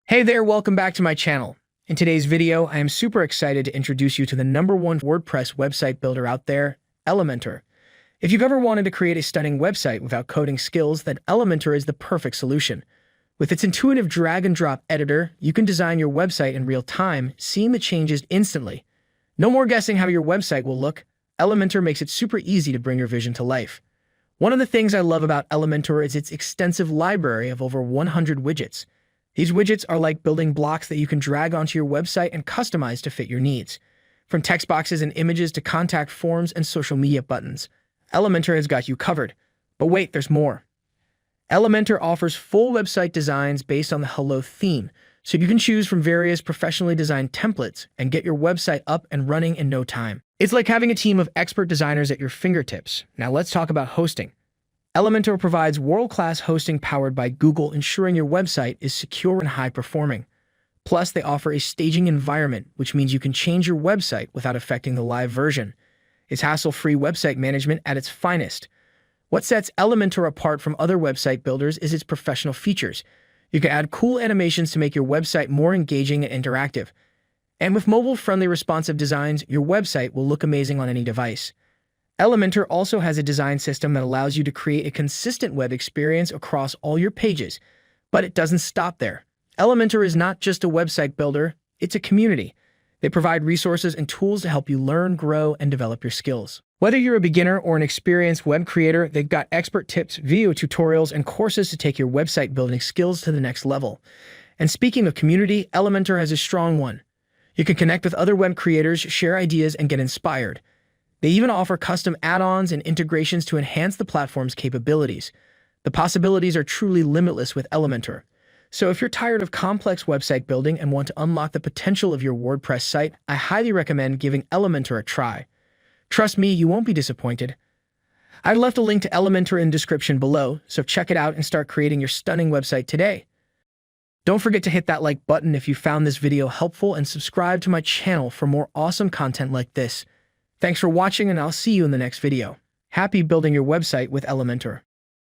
Hey there, welcome back to my channel. In today's video, I am super excited to introduce you to the #1 WordPress website builder out there, Elementor. If you've ever wanted to create a stunning website without coding skills, then Elementor is the perfect solution. With its intuitive drag-and-drop editor, you can design your website in real time, seeing the changes instantly. No more guessing how your website will look. Elementor makes it super easy to bring your vision to life. One of the things I love about Elementor is its extensive library of over 100 widgets. These widgets are like building blocks that you can drag onto your website and customize to fit your needs. From text boxes and images to contact forms and social media buttons, Elementor has got you covered. But wait, there's more. Elementor offers full website designs based on the Hello theme, so you can choose from various professionally designed templates and get your website up and running in no time. It's like having a team of expert designers at your fingertips. Now let's talk about hosting. Elementor provides world-class hosting powered by Google, ensuring your website is secure and high-performing. Plus, they offer a staging environment, which means you can change your website without affecting the live version. It's hassle-free website management at its finest. What sets Elementor apart from other website builders is its professional features. You can add cool animations to make your website more engaging and interactive. And with mobile-friendly responsive designs, your website will look amazing on any device. Elementor also has a design system that allows you to create a consistent web experience across all your pages. But it doesn't stop there. Elementor is not just a website builder, it's a community. They provide resources and tools to help you learn, grow, and develop your skills. Whether you're a beginner or an experienced web creator, they've got expert tips, video tutorials, and courses to take your website building skills to the next level. And speaking of community, Elementor has a strong one. You can connect with other web creators, share ideas, and get inspired. They even offer custom add-ons and integrations to enhance the platform's capabilities. The possibilities are truly limitless with Elementor. So if you're tired of complex website building and want to unlock the potential of your WordPress site, I highly recommend giving Elementor a try. Trust me, you won't be disappointed. I've left a link to Elementor in the description below, so check it out and start creating your stunning website today. Don't forget to hit that like button if you found this video helpful and subscribe to my channel for more awesome content like this. Thanks for watching, and I'll see you in the next video. Happy building your website with Elementor.